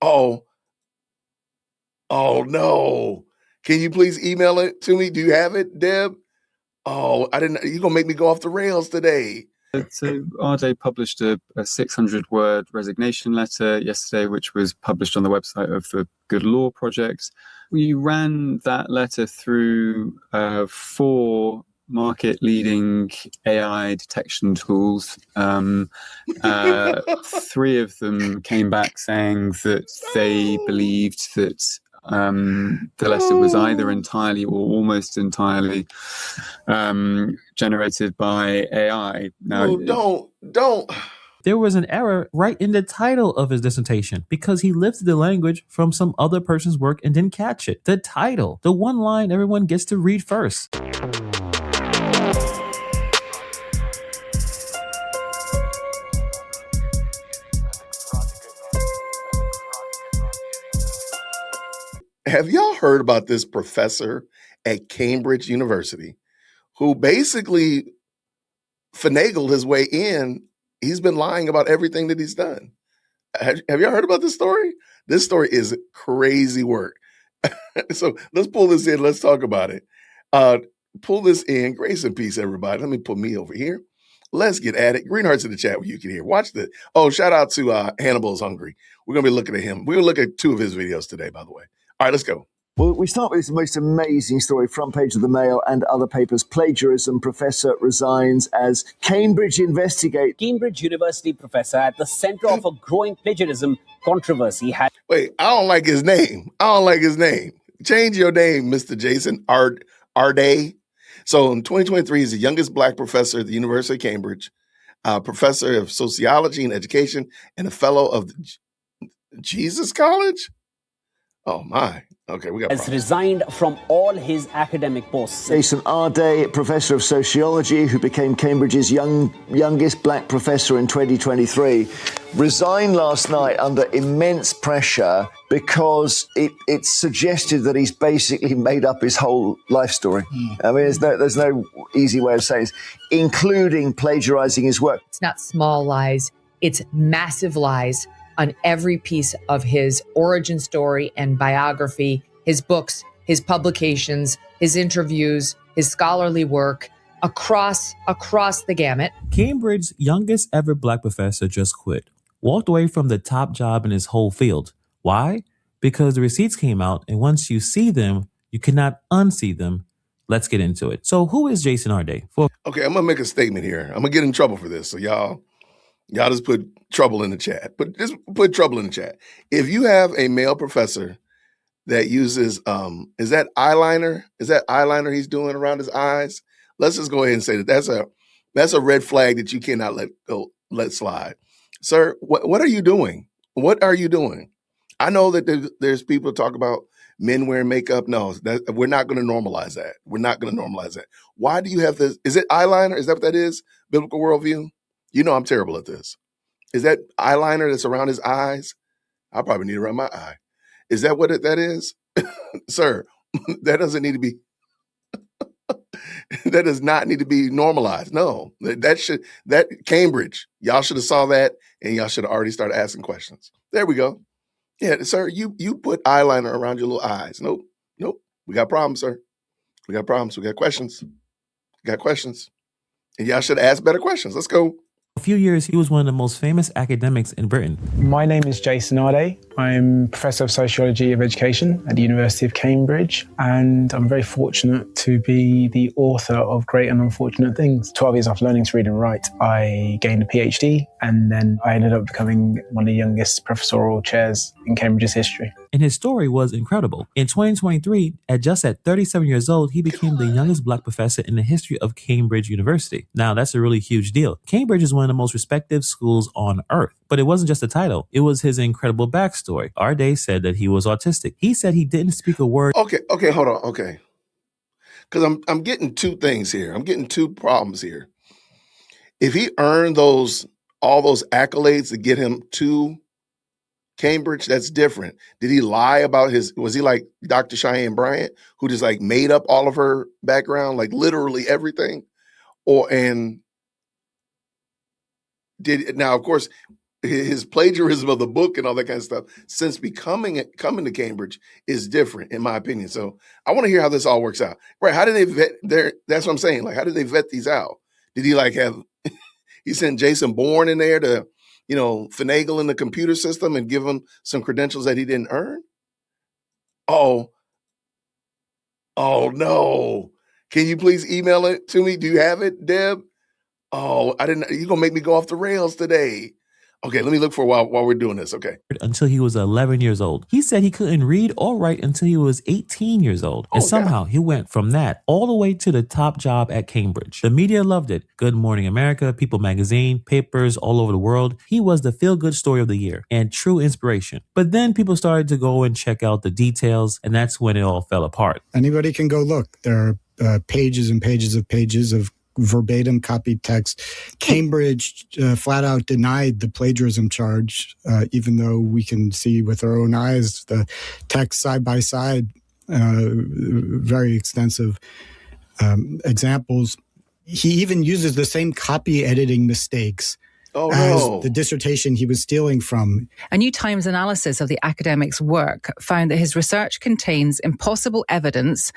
Oh, oh no. Can you please email it to me? Do you have it, Deb? Oh, I didn't. You're going to make me go off the rails today. So Arday published a 600-word resignation letter yesterday, which was published on the website of the Good Law Project. We ran that letter through 4 market-leading AI detection tools. 3 of them came back saying that they believed that the letter was either entirely or almost entirely generated by AI. Now, don't. There was an error right in the title of his dissertation because he lifted the language from some other person's work and didn't catch it. The title, the one line everyone gets to read first. Have y'all heard about this professor at Cambridge University who basically finagled his way in? He's been lying about everything that he's done. Have y'all heard about this story? This story is crazy work. So let's pull this in. Let's talk about it. Pull this in. Grace and peace, everybody. Let me put me over here. Let's get at it. Green hearts in the chat where you can hear. Watch the. Oh, shout out to Hannibal's Hungry. We're going to be looking at him. We're going to look at 2 of his videos today, by the way. All right, let's go. Well, we start with this most amazing story, front page of the Mail and other papers. Plagiarism professor resigns as Cambridge investigate. Cambridge University professor at the center of a growing plagiarism controversy had... Wait, I don't like his name. Change your name, Mr. Jason Arday. So in 2023, he's the youngest Black professor at the University of Cambridge, professor of sociology and education, and a fellow of the Jesus College? Oh, my. Okay, we got has resigned from all his academic posts. Jason Arday, professor of sociology, who became Cambridge's youngest Black professor in 2023, resigned last night under immense pressure because it suggested that he's basically made up his whole life story. I mean, there's no easy way of saying this, including plagiarizing his work. It's not small lies, it's massive lies on every piece of his origin story and biography, his books, his publications, his interviews, his scholarly work, across the gamut. Cambridge's youngest ever Black professor just quit, walked away from the top job in his whole field. Why? Because the receipts came out, and once you see them, you cannot unsee them. Let's get into it. So who is Jason Arday? Okay, I'm going to make a statement here. I'm going to get in trouble for this, so y'all just put trouble in the chat. Just put trouble in the chat. If you have a male professor that uses, is that eyeliner? Is that eyeliner he's doing around his eyes? Let's just go ahead and say that that's a red flag that you cannot let slide. Sir, what are you doing? What are you doing? I know that there's people talk about men wearing makeup. No, we're not going to normalize that. We're not going to normalize that. Why do you have this? Is it eyeliner? Is that what that is? Biblical worldview? You know I'm terrible at this. Is that eyeliner that's around his eyes? I probably need it around my eye. Is that what that is? Sir, that doesn't need to be, that does not need to be normalized. No, that Cambridge, y'all should have saw that and y'all should have already started asking questions. There we go. Yeah, sir, you put eyeliner around your little eyes. Nope. We got problems, sir. We got problems. We got questions. And y'all should ask better questions. Let's go. A few years, he was one of the most famous academics in Britain. My name is Jason Arday. I'm Professor of Sociology of Education at the University of Cambridge, and I'm very fortunate to be the author of Great and Unfortunate Things. 12 years after learning to read and write, I gained a PhD, and then I ended up becoming one of the youngest professorial chairs in Cambridge's history. And his story was incredible. In 2023, at 37 years old, he became the youngest Black professor in the history of Cambridge University. Now, that's a really huge deal. Cambridge is one of the most respected schools on earth. But it wasn't just a title. It was his incredible backstory. Arday said that he was autistic. He said he didn't speak a word. Okay, hold on. Okay. Because I'm getting 2 things here. I'm getting 2 problems here. If he earned all those accolades to get him to Cambridge, that's different. Did he lie about was he like Dr. Cheyenne Bryant, who just like made up all of her background, like literally everything? Now, of course, his plagiarism of the book and all that kind of stuff since coming to Cambridge is different, in my opinion. So I want to hear how this all works out. Right? How did they vet their? That's what I'm saying. Like, how did they vet these out? Did he like have? He sent Jason Bourne in there to, finagle in the computer system and give him some credentials that he didn't earn. Oh no! Can you please email it to me? Do you have it, Deb? Oh, I didn't. You're gonna make me go off the rails today. Okay, let me look for a while we're doing this. Okay. Until he was 11 years old. He said he couldn't read or write until he was 18 years old. And somehow he went from that all the way to the top job at Cambridge. The media loved it. Good Morning America, People Magazine, papers all over the world. He was the feel-good story of the year and true inspiration. But then people started to go and check out the details, and that's when it all fell apart. Anybody can go look. There are pages and pages of verbatim copied text. Cambridge flat out denied the plagiarism charge, even though we can see with our own eyes the text side by side, very extensive examples. He even uses the same copy editing mistakes as the dissertation he was stealing from. A New Times analysis of the academic's work found that his research contains impossible evidence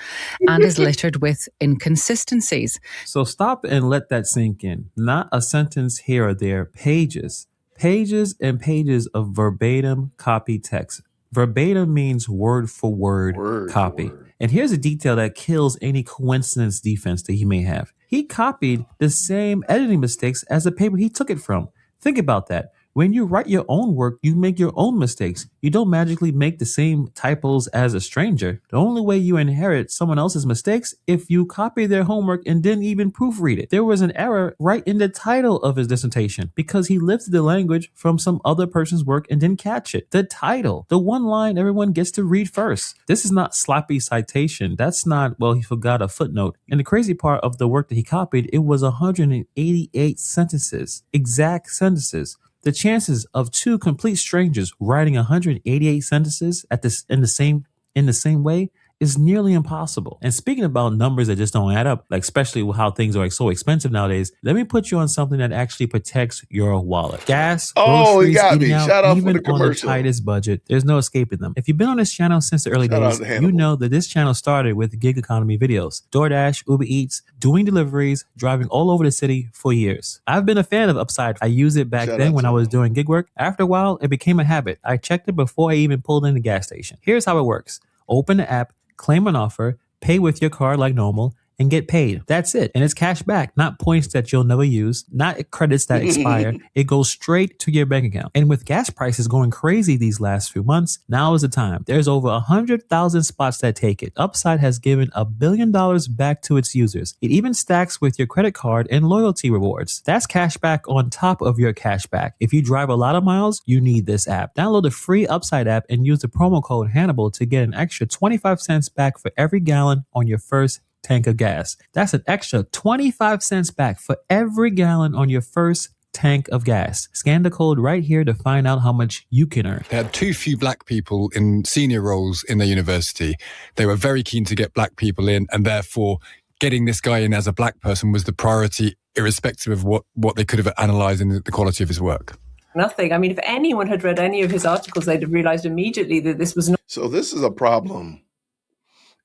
and is littered with inconsistencies. So stop and let that sink in. Not a sentence here or there, pages and pages of verbatim copy text. Verbatim means word for word copy. And here's a detail that kills any coincidence defense that he may have. He copied the same editing mistakes as the paper he took it from. Think about that. When you write your own work, you make your own mistakes. You don't magically make the same typos as a stranger. The only way you inherit someone else's mistakes if you copy their homework and didn't even proofread it. There was an error right in the title of his dissertation because he lifted the language from some other person's work and didn't catch it. The title, the one line everyone gets to read first. This is not sloppy citation. That's not, he forgot a footnote. And the crazy part of the work that he copied, it was 188 sentences, exact sentences. The chances of two complete strangers writing 188 sentences in the same way is nearly impossible. And speaking about numbers that just don't add up, like especially with how things are so expensive nowadays, let me put you on something that actually protects your wallet. Gas, groceries, eating out, even on the tightest budget, there's no escaping them. If you've been on this channel since the early days, you know that this channel started with gig economy videos, DoorDash, Uber Eats, doing deliveries, driving all over the city for years. I've been a fan of Upside. I used it back then when I was doing gig work. After a while, it became a habit. I checked it before I even pulled in the gas station. Here's how it works. Open the app, claim an offer, pay with your card like normal, and get paid. That's it. And it's cash back, not points that you'll never use, not credits that expire. It goes straight to your bank account. And with gas prices going crazy these last few months, now is the time. There's over 100,000 spots that take it. Upside has given $1 billion back to its users. It even stacks with your credit card and loyalty rewards. That's cash back on top of your cash back. If you drive a lot of miles, you need this app. Download the free Upside app and use the promo code Hannibal to get an extra 25 cents back for every gallon on your first tank of gas. That's an extra 25 cents back for every gallon on your first tank of gas. Scan the code right here to find out how much you can earn. They had too few black people in senior roles in the university. They were very keen to get black people in, and therefore getting this guy in as a black person was the priority, irrespective of what they could have analysed in the quality of his work. Nothing. I mean, if anyone had read any of his articles, they'd have realised immediately that this was not. So this is a problem.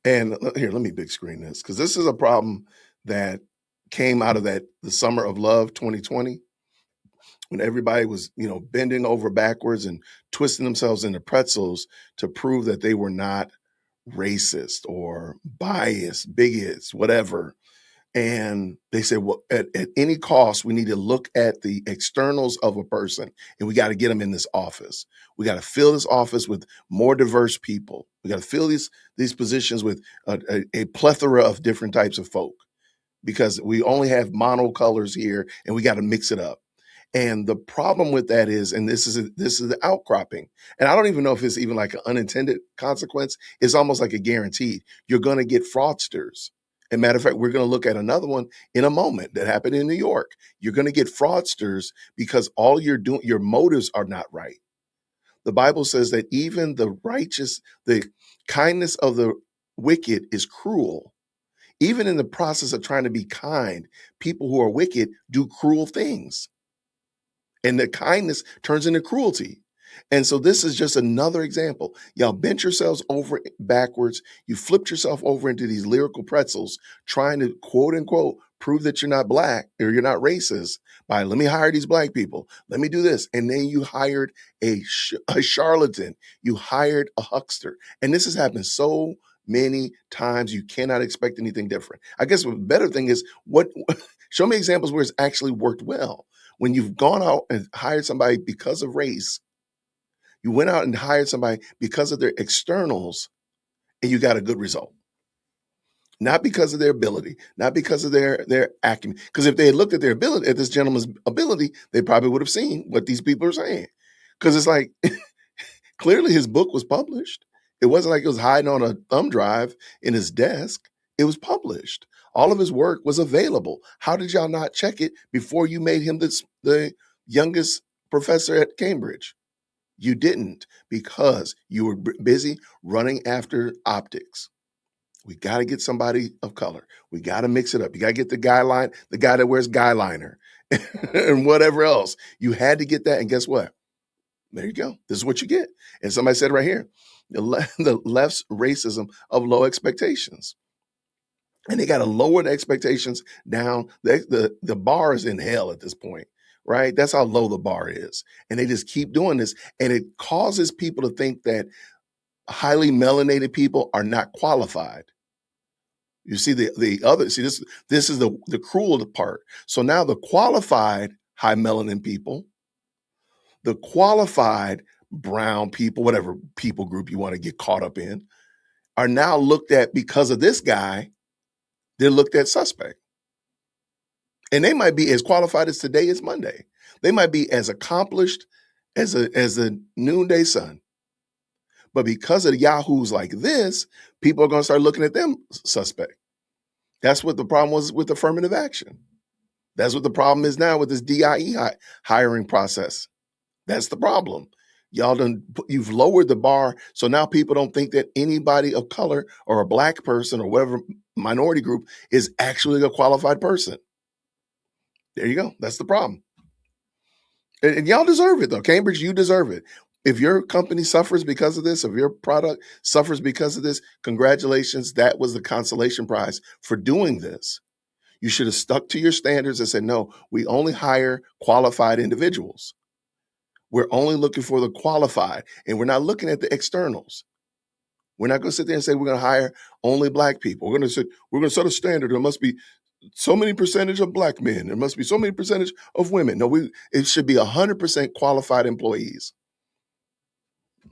And here, let me big screen this, because this is a problem that came out of the summer of love 2020, when everybody was, bending over backwards and twisting themselves into pretzels to prove that they were not racist or biased, bigots, whatever. And they said, well, at any cost, we need to look at the externals of a person, and we got to get them in this office. We got to fill this office with more diverse people. We got to fill these positions with a plethora of different types of folk, because we only have monocolors here, and we got to mix it up. And the problem with that is, and this is the outcropping, and I don't even know if it's even like an unintended consequence. It's almost like a guaranteed. You're going to get fraudsters. As a matter of fact, we're going to look at another one in a moment that happened in New York. You're going to get fraudsters because all you're doing, your motives are not right. The Bible says that even the kindness of the wicked is cruel. Even in the process of trying to be kind, people who are wicked do cruel things. And the kindness turns into cruelty. And so this is just another example. Y'all bent yourselves over backwards. You flipped yourself over into these lyrical pretzels, trying to quote unquote prove that you're not black or you're not racist by let me hire these black people. Let me do this. And then you hired a charlatan. You hired a huckster. And this has happened so many times. You cannot expect anything different. I guess the better thing is show me examples where it's actually worked well. When you've gone out and hired somebody because of race, you went out and hired somebody because of their externals, and you got a good result. Not because of their ability, not because of their acumen. Because if they had looked at their ability, at this gentleman's ability, they probably would have seen what these people are saying. Because it's like, clearly his book was published. It wasn't like it was hiding on a thumb drive in his desk. It was published. All of his work was available. How did y'all not check it before you made him the youngest professor at Cambridge? You didn't, because you were busy running after optics. We got to get somebody of color. We got to mix it up. You got to get the guy that wears guy liner and whatever else. You had to get that. And guess what? There you go. This is what you get. And somebody said right here, the left's racism of low expectations. And they got to lower the expectations down. The bar is in hell at this point, right? That's how low the bar is. And they just keep doing this. And it causes people to think that highly melanated people are not qualified. You see this is the cruel part. So now the qualified high melanin people, the qualified brown people, whatever people group you want to get caught up in, are now looked at because of this guy. They're looked at suspect. And they might be as qualified as today is Monday. They might be as accomplished as a noonday sun. But because of the yahoos like this, people are going to start looking at them suspect. That's what the problem was with affirmative action. That's what the problem is now with this DIE hiring process. That's the problem. You've lowered the bar, so now people don't think that anybody of color or a black person or whatever minority group is actually a qualified person. There you go. That's the problem. And y'all deserve it, though. Cambridge, you deserve it. If your company suffers because of this, if your product suffers because of this, congratulations. That was the consolation prize for doing this. You should have stuck to your standards and said, no, we only hire qualified individuals. We're only looking for the qualified, and we're not looking at the externals. We're not going to sit there and say we're going to hire only black people. We're going to set a standard. There must be so many percentage of black men. There must be so many percentage of women. No, it should be 100% qualified employees.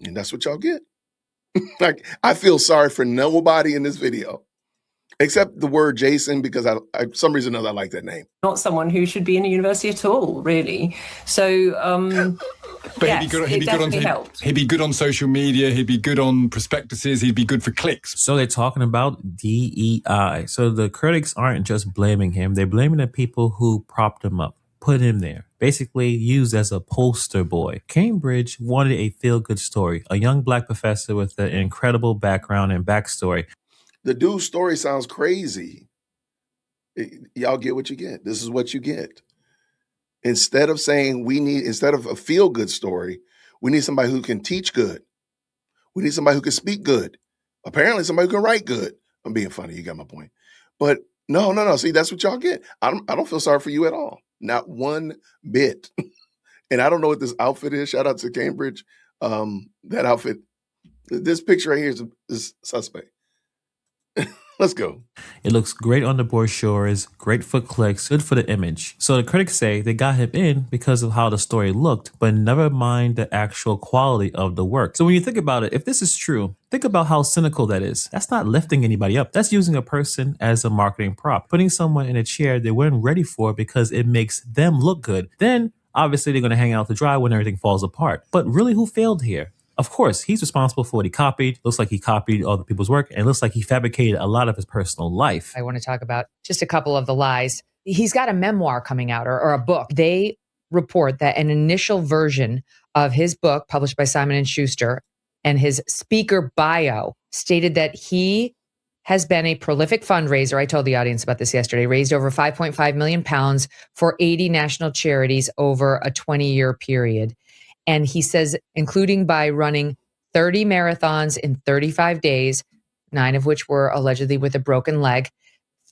And that's what y'all get. Like, I feel sorry for nobody in this video, except the word Jason, because I some reason or another, I like that name. Not someone who should be in a university at all, really. So, but yes, he'd be good on social media. He'd be good on prospectuses. He'd be good for clicks. So they're talking about DEI. So the critics aren't just blaming him. They're blaming the people who propped him up, put him there, basically used as a poster boy. Cambridge wanted a feel-good story, a young black professor with an incredible background and backstory. The dude's story sounds crazy. Y'all get what you get. This is what you get. Instead of saying instead of a feel-good story, we need somebody who can teach good. We need somebody who can speak good. Apparently somebody who can write good. I'm being funny. You got my point. But no. See, that's what y'all get. I don't feel sorry for you at all. Not one bit. And I don't know what this outfit is. Shout out to Cambridge. That outfit, this picture right here is suspect. Let's go. It looks great on the brochures, great for clicks, good for the image. So the critics say they got him in because of how the story looked, but never mind the actual quality of the work. So when you think about it, if this is true, think about how cynical that is. That's not lifting anybody up. That's using a person as a marketing prop, putting someone in a chair they weren't ready for because it makes them look good. Then obviously they're going to hang out to dry when everything falls apart. But really, who failed here? Of course, he's responsible for what he copied. Looks like he copied other people's work, and it looks like he fabricated a lot of his personal life. I want to talk about just a couple of the lies. He's got a memoir coming out or a book. They report that an initial version of his book published by Simon & Schuster and his speaker bio stated that he has been a prolific fundraiser. I told the audience about this yesterday, raised over 5.5 million pounds for 80 national charities over a 20-year period. And he says, including by running 30 marathons in 35 days, 9 of which were allegedly with a broken leg,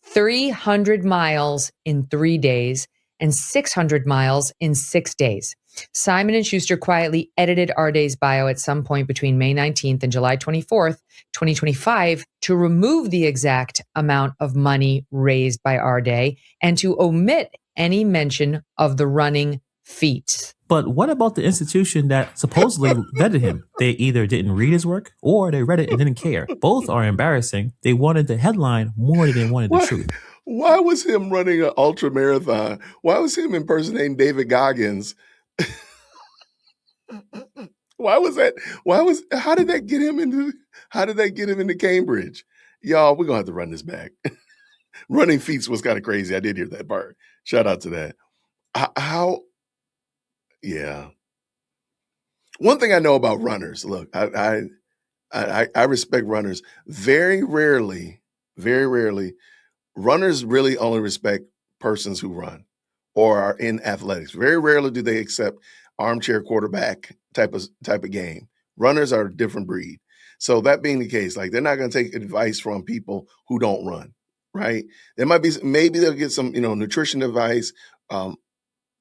300 miles in 3 days, and 600 miles in 6 days. Simon & Schuster quietly edited Arday's bio at some point between May 19th and July 24th, 2025, to remove the exact amount of money raised by Arday and to omit any mention of the running feats. But what about the institution that supposedly vetted him? They either didn't read his work or they read it and didn't care. Both are embarrassing. They wanted the headline more than they wanted the truth. Why was him running an ultra marathon? Why was him impersonating David Goggins? Why was that? How did that get him into Cambridge? Y'all, we're gonna have to run this back. Running feats was kind of crazy. I did hear that part. Shout out to that. Yeah. One thing I know about runners, look, I respect runners. Very rarely, runners really only respect persons who run or are in athletics. Very rarely do they accept armchair quarterback type of game. Runners are a different breed. So that being the case, like they're not going to take advice from people who don't run, right? There might be, maybe they'll get some, nutrition advice,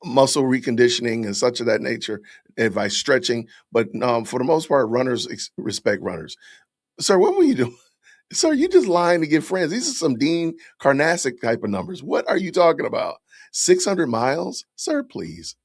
muscle reconditioning and such of that nature, advice, stretching. But for the most part, runners respect runners. Sir, what were you doing? Sir, you just lying to get friends. These are some Dean Karnasek type of numbers. What are you talking about? 600 miles? Sir, please.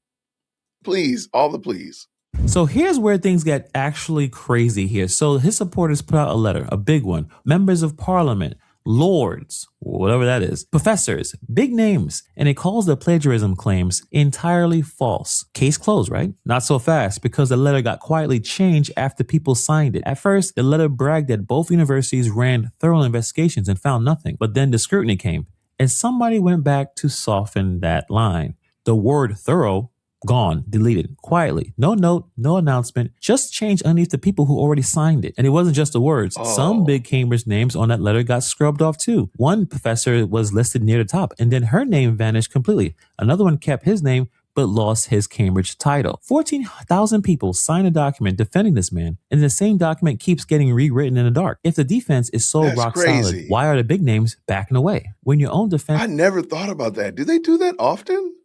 Please, all the please. So here's where things get actually crazy here. So his supporters put out a letter, a big one. Members of parliament, lords, whatever that is, professors, big names, and it calls the plagiarism claims entirely false. Case closed, right? Not so fast, because the letter got quietly changed after people signed it. At first, the letter bragged that both universities ran thorough investigations and found nothing. But then the scrutiny came, and somebody went back to soften that line. The word thorough, gone, deleted, quietly. No note, no announcement, just changed underneath the people who already signed it. And it wasn't just the words. Some big Cambridge names on that letter got scrubbed off too. One professor was listed near the top, and then her name vanished completely. Another one kept his name, but lost his Cambridge title. 14,000 people signed a document defending this man, and the same document keeps getting rewritten in the dark. If the defense is so rock solid, why are the big names backing away? When your own defense... I never thought about that. Do they do that often?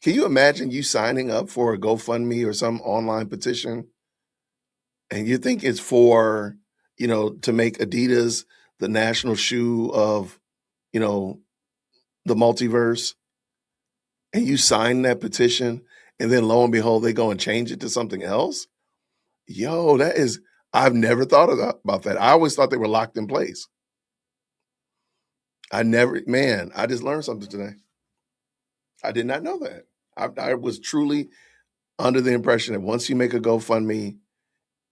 Can you imagine you signing up for a GoFundMe or some online petition and you think it's for, to make Adidas the national shoe of, the multiverse, and you sign that petition and then lo and behold, they go and change it to something else? Yo, I've never thought about that. I always thought they were locked in place. I just learned something today. I did not know that. I was truly under the impression that once you make a GoFundMe,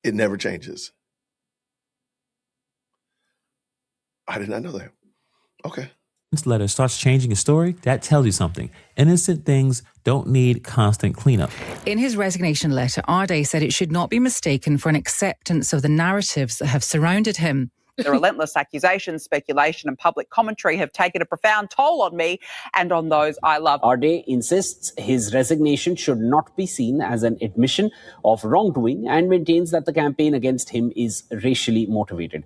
it never changes. I did not know that. Okay. This letter starts changing a story, that tells you something. Innocent things don't need constant cleanup. In his resignation letter, Arday said it should not be mistaken for an acceptance of the narratives that have surrounded him. The relentless accusations, speculation and public commentary have taken a profound toll on me and on those I love. Arday insists his resignation should not be seen as an admission of wrongdoing and maintains that the campaign against him is racially motivated.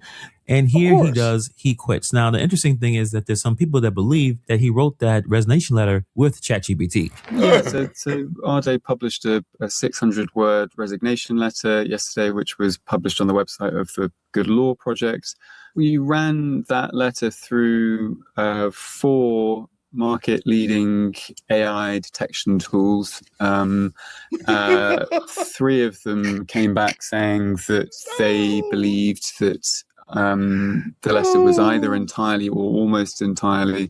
And here he quits. Now, the interesting thing is that there's some people that believe that he wrote that resignation letter with ChatGPT. Yeah, so Arday published a 600-word resignation letter yesterday, which was published on the website of the Good Law Project. We ran that letter through 4 market-leading AI detection tools. 3 of them came back saying that they believed that the letter was either entirely or almost entirely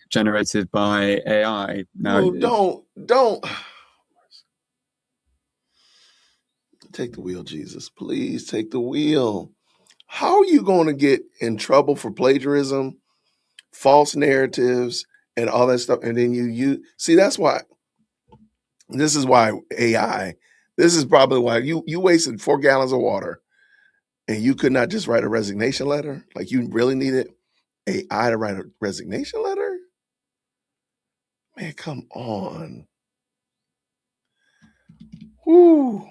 generated by AI. Now, don't take the wheel, Jesus. Please take the wheel. How are you going to get in trouble for plagiarism, false narratives, and all that stuff? And then you see, this is why AI, this is probably why you wasted 4 gallons of water and you could not just write a resignation letter? Like you really needed AI to write a resignation letter? Man, come on. Whoo.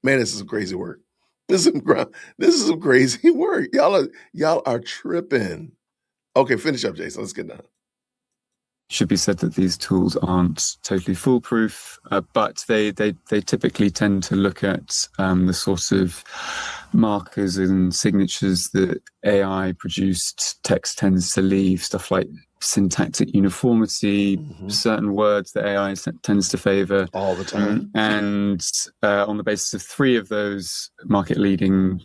Man, this is some crazy work. This is some crazy work. Y'all are tripping. Okay, finish up, Jason. Let's get done. Should be said that these tools aren't totally foolproof, but they typically tend to look at the sort of markers and signatures that AI-produced text tends to leave, stuff like syntactic uniformity, certain words that AI tends to favor all the time. And on the basis of 3 of those market-leading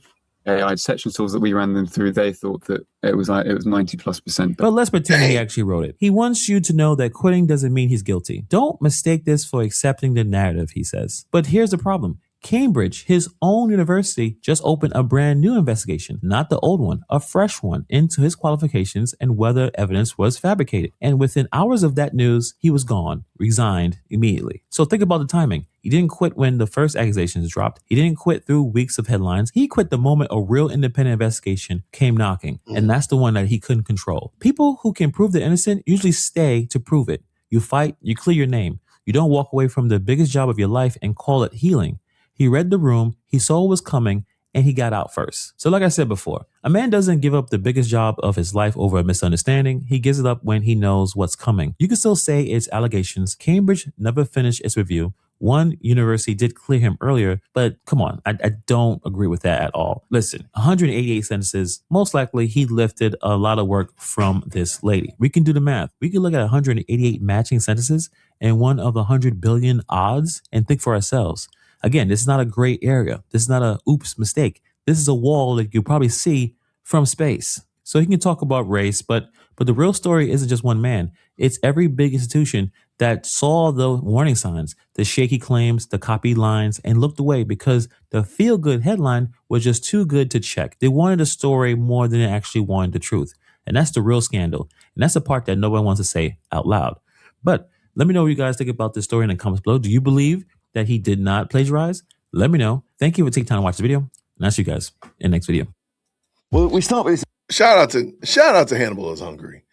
AI detection tools that we ran them through, they thought that it was 90+%. But let's pretend he actually wrote it. He wants you to know that quitting doesn't mean he's guilty. Don't mistake this for accepting the narrative, he says. But here's the problem. Cambridge, his own university, just opened a brand new investigation, not the old one, a fresh one, into his qualifications and whether evidence was fabricated. And within hours of that news, he was gone, resigned immediately. So think about the timing. He didn't quit when the first accusations dropped. He didn't quit through weeks of headlines. He quit the moment a real independent investigation came knocking. And that's the one that he couldn't control. People who can prove they're innocent usually stay to prove it. You fight, you clear your name. You don't walk away from the biggest job of your life and call it healing. He read the room, he saw what was coming, and he got out first. So like I said before, a man doesn't give up the biggest job of his life over a misunderstanding. He gives it up when he knows what's coming. You can still say it's allegations. Cambridge never finished its review. One university did clear him earlier, but come on, I don't agree with that at all. Listen, 188 sentences, most likely he lifted a lot of work from this lady. We can do the math. We can look at 188 matching sentences and one of 100 billion odds and think for ourselves. Again, this is not a gray area. This is not a oops mistake. This is a wall that you probably see from space. So he can talk about race, but the real story isn't just one man. It's every big institution that saw the warning signs, the shaky claims, the copied lines, and looked away because the feel-good headline was just too good to check. They wanted a story more than they actually wanted the truth. And that's the real scandal. And that's the part that no one wants to say out loud. But let me know what you guys think about this story in the comments below. Do you believe that he did not plagiarize? Let me know. Thank you for taking time to watch the video. And I'll see you guys in the next video. Well, we start with this. Shout out to Hannibal is Hungry.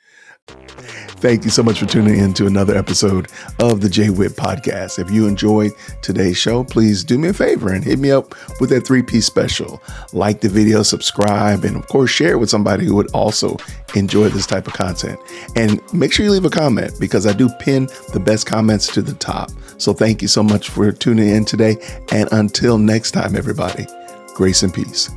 Thank you so much for tuning in to another episode of the JWhit Podcast. If you enjoyed today's show, please do me a favor and hit me up with that 3-piece special. Like the video, subscribe, and of course, share it with somebody who would also enjoy this type of content. And make sure you leave a comment because I do pin the best comments to the top. So thank you so much for tuning in today. And until next time, everybody, grace and peace.